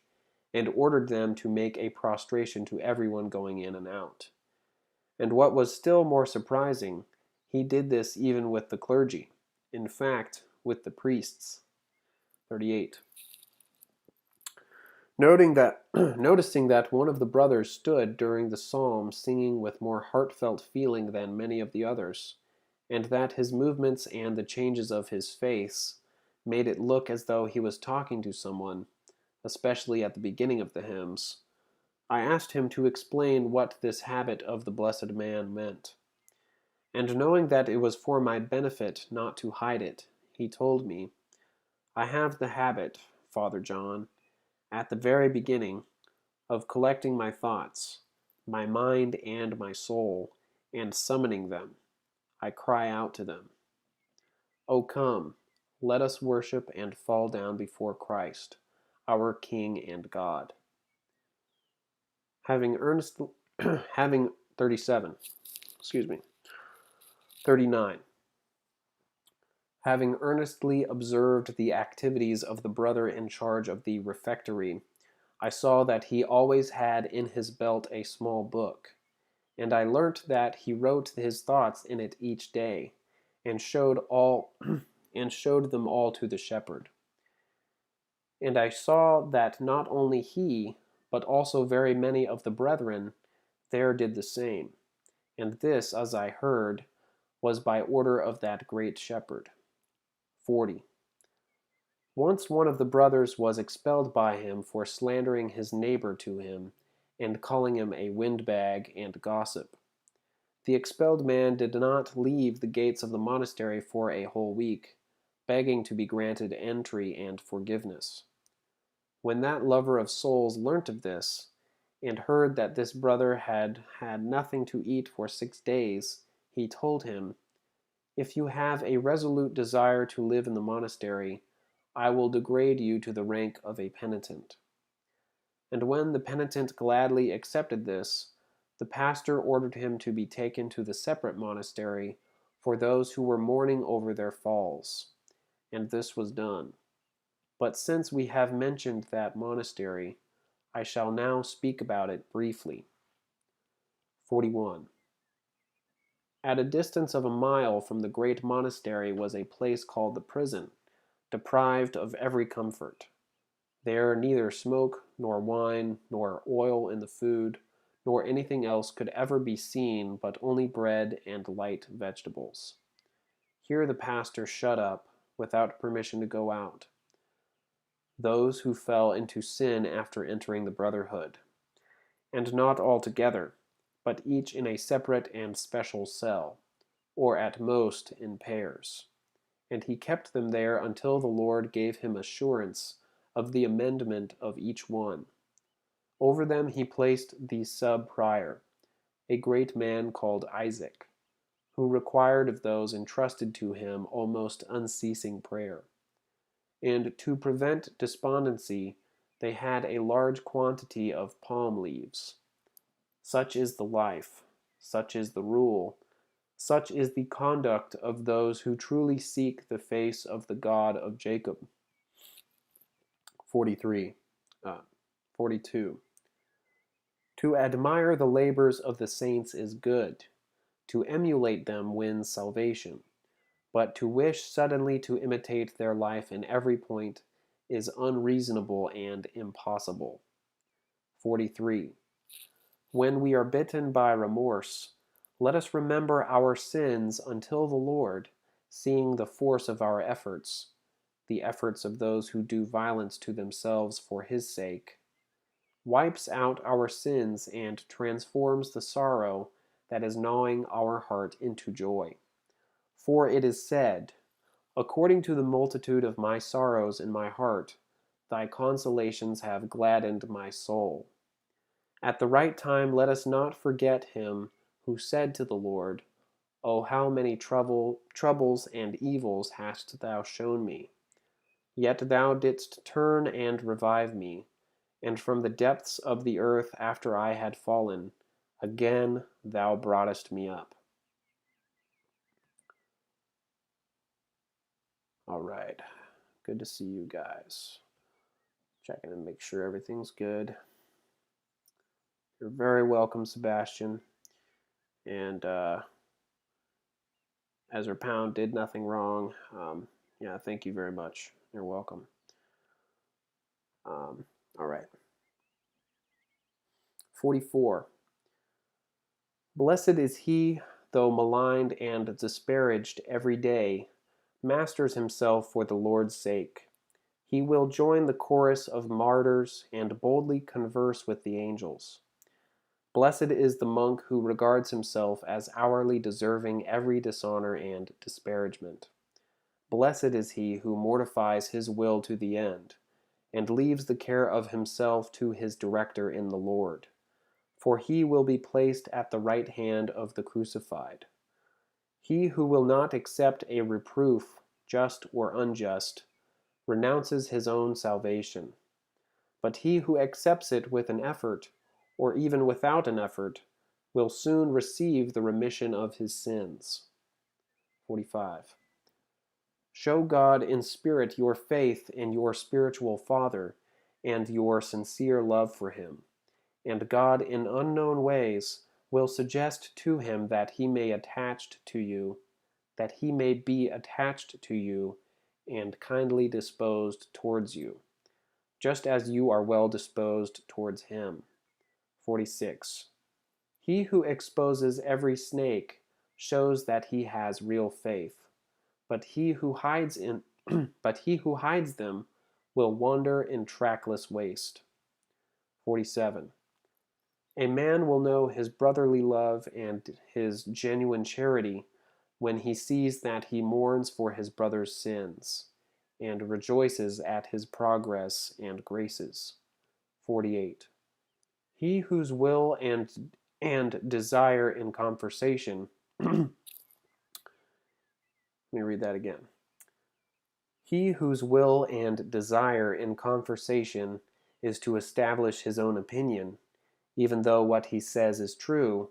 and ordered them to make a prostration to everyone going in and out. And what was still more surprising, he did this even with the clergy, in fact, with the priests. 38. Noticing that one of the brothers stood during the psalm singing with more heartfelt feeling than many of the others, and that his movements and the changes of his face made it look as though he was talking to someone, especially at the beginning of the hymns, I asked him to explain what this habit of the blessed man meant. And knowing that it was for my benefit not to hide it, he told me, I have the habit, Father John, at the very beginning, of collecting my thoughts, my mind and my soul, and summoning them. I cry out to them, O come, let us worship and fall down before Christ, our King and God. Having 39. Having earnestly observed the activities of the brother in charge of the refectory, I saw that he always had in his belt a small book, and I learnt that he wrote his thoughts in it each day, and showed them all to the shepherd. And I saw that not only he, but also very many of the brethren there did the same, and this, as I heard, was by order of that great shepherd. 40. Once one of the brothers was expelled by him for slandering his neighbor to him, and calling him a windbag and gossip. The expelled man did not leave the gates of the monastery for a whole week, begging to be granted entry and forgiveness. When that lover of souls learnt of this, and heard that this brother had had nothing to eat for 6 days, he told him, If you have a resolute desire to live in the monastery, I will degrade you to the rank of a penitent. And when the penitent gladly accepted this, the pastor ordered him to be taken to the separate monastery for those who were mourning over their falls, and this was done. But since we have mentioned that monastery, I shall now speak about it briefly. 41. At a distance of a mile from the great monastery was a place called the prison, deprived of every comfort. There neither smoke, nor wine, nor oil in the food, nor anything else could ever be seen but only bread and light vegetables. Here the pastor shut up, without permission to go out, those who fell into sin after entering the brotherhood, and not all together, but each in a separate and special cell, or at most in pairs. And he kept them there until the Lord gave him assurance of the amendment of each one. Over them he placed the sub-prior, a great man called Isaac, who required of those entrusted to him almost unceasing prayer. And to prevent despondency, they had a large quantity of palm leaves. Such is the life, such is the rule, such is the conduct of those who truly seek the face of the God of Jacob. 42. To admire the labors of the saints is good. To emulate them wins salvation. But to wish suddenly to imitate their life in every point is unreasonable and impossible. 43. When we are bitten by remorse, let us remember our sins until the Lord, seeing the force of our efforts, the efforts of those who do violence to themselves for his sake, wipes out our sins and transforms the sorrow that is gnawing our heart into joy. For it is said, according to the multitude of my sorrows in my heart, thy consolations have gladdened my soul. At the right time let us not forget him who said to the Lord, O how many troubles and evils hast thou shown me! Yet thou didst turn and revive me, and from the depths of the earth after I had fallen, again thou broughtest me up. All right, good to see you guys. Checking to make sure everything's good. You're very welcome, Sebastian. And Ezra Pound did nothing wrong. Yeah, thank you very much. You're welcome. All right. 44. Blessed is he, though maligned and disparaged every day, masters himself for the Lord's sake. He will join the chorus of martyrs and boldly converse with the angels. Blessed is the monk who regards himself as hourly deserving every dishonor and disparagement. Blessed is he who mortifies his will to the end, and leaves the care of himself to his director in the Lord. For he will be placed at the right hand of the crucified. He who will not accept a reproof, just or unjust, renounces his own salvation. But he who accepts it with an effort, or even without an effort, will soon receive the remission of his sins. 45. Show God in spirit your faith in your spiritual Father and your sincere love for him, and God in unknown ways will suggest to him that he may be attached to you and kindly disposed towards you, just as you are well disposed towards him. 46. He who exposes every snake shows that he has real faith, but he who hides them will wander in trackless waste. 47. A man will know his brotherly love and his genuine charity when he sees that he mourns for his brother's sins and rejoices at his progress and graces. 48. He whose will and desire in conversation let me read that again. He whose will and desire in conversation is to establish his own opinion, even though what he says is true,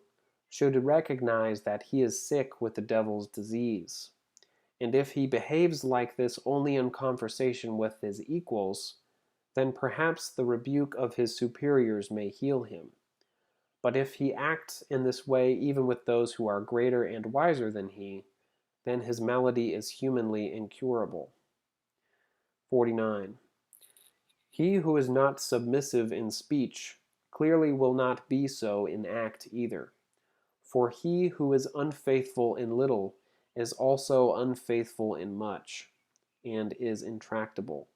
should recognize that he is sick with the devil's disease, And if he behaves like this only in conversation with his equals, then perhaps the rebuke of his superiors may heal him. But if he acts in this way even with those who are greater and wiser than he, then his malady is humanly incurable. 49. He who is not submissive in speech clearly will not be so in act either. For he who is unfaithful in little is also unfaithful in much, and is intractable.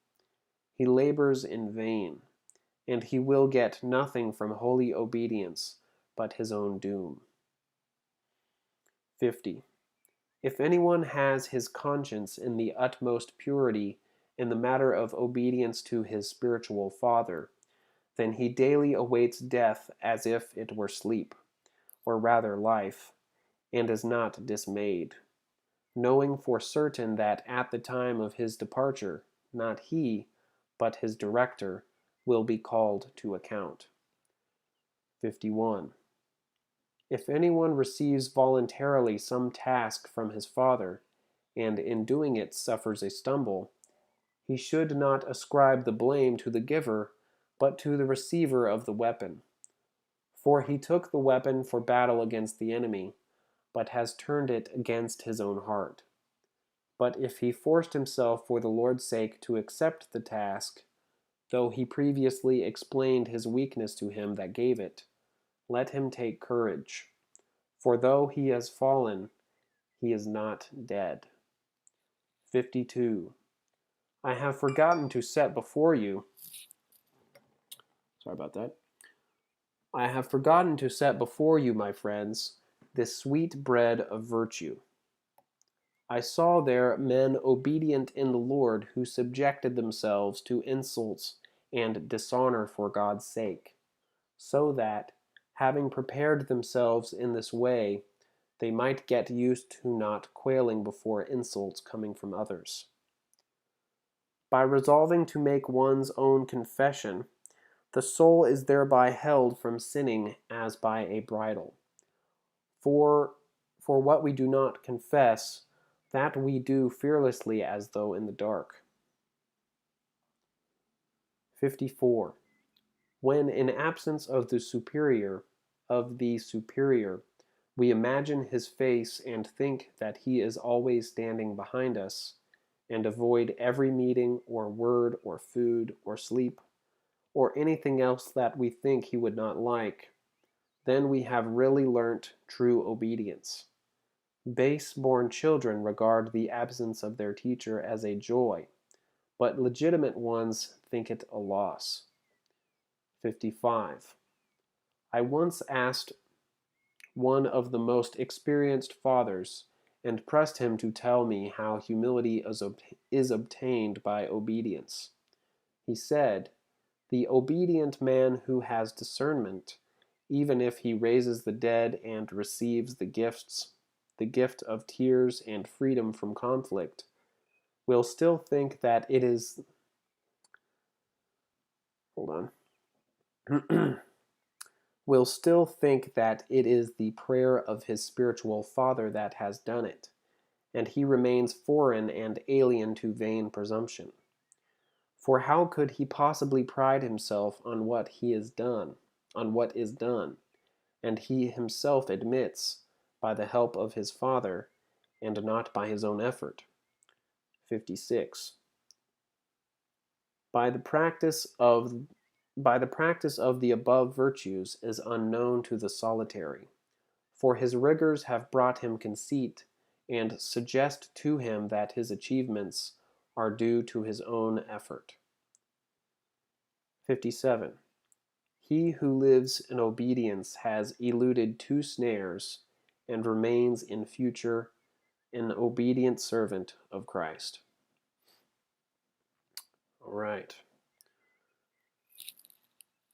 He labors in vain, and he will get nothing from holy obedience but his own doom. 50. If anyone has his conscience in the utmost purity in the matter of obedience to his spiritual father, then he daily awaits death as if it were sleep, or rather life, and is not dismayed, knowing for certain that at the time of his departure, not he, but his director, will be called to account. 51. If anyone receives voluntarily some task from his father, and in doing it suffers a stumble, he should not ascribe the blame to the giver, but to the receiver of the weapon. For he took the weapon for battle against the enemy, but has turned it against his own heart. But if he forced himself for the Lord's sake to accept the task, though he previously explained his weakness to him that gave it, let him take courage. For though he has fallen, he is not dead. 52. I have forgotten to set before you. Sorry about that. I have forgotten to set before you, my friends, this sweet bread of virtue. I saw there men obedient in the Lord who subjected themselves to insults and dishonor for God's sake, so that, having prepared themselves in this way, they might get used to not quailing before insults coming from others. By resolving to make one's own confession, the soul is thereby held from sinning as by a bridle. For what we do not confess, that we do fearlessly as though in the dark. 54. When in absence of the superior, we imagine his face and think that he is always standing behind us, and avoid every meeting or word or food or sleep, or anything else that we think he would not like, then we have really learnt true obedience. Base-born children regard the absence of their teacher as a joy, but legitimate ones think it a loss. 55. I once asked one of the most experienced fathers, and pressed him to tell me how humility is obtained by obedience. He said, "The obedient man who has discernment, even if he raises the dead and receives the gift of tears and freedom from conflict, will still think that it is will still think that it is the prayer of his spiritual father that has done it, and he remains foreign and alien to vain presumption. For how could he possibly pride himself on what is done, and he himself admits, by the help of his father, and not by his own effort?" 56. By the practice of the above virtues is unknown to the solitary, for his rigors have brought him conceit, and suggest to him that his achievements are due to his own effort. 57. He who lives in obedience has eluded two snares, and remains in future an obedient servant of Christ. All right.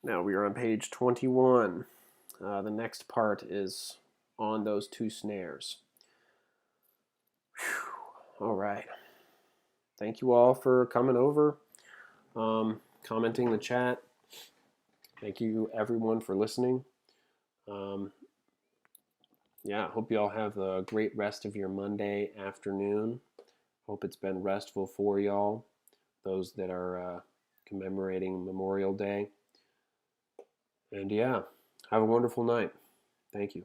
Now we are on page 21. The next part is on those two snares. Whew. All right. Thank you all for coming over, commenting in the chat. Thank you everyone for listening. Yeah, I hope you all have a great rest of your Monday afternoon. Hope it's been restful for y'all, those that are commemorating Memorial Day. And yeah, have a wonderful night. Thank you.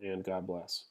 And God bless.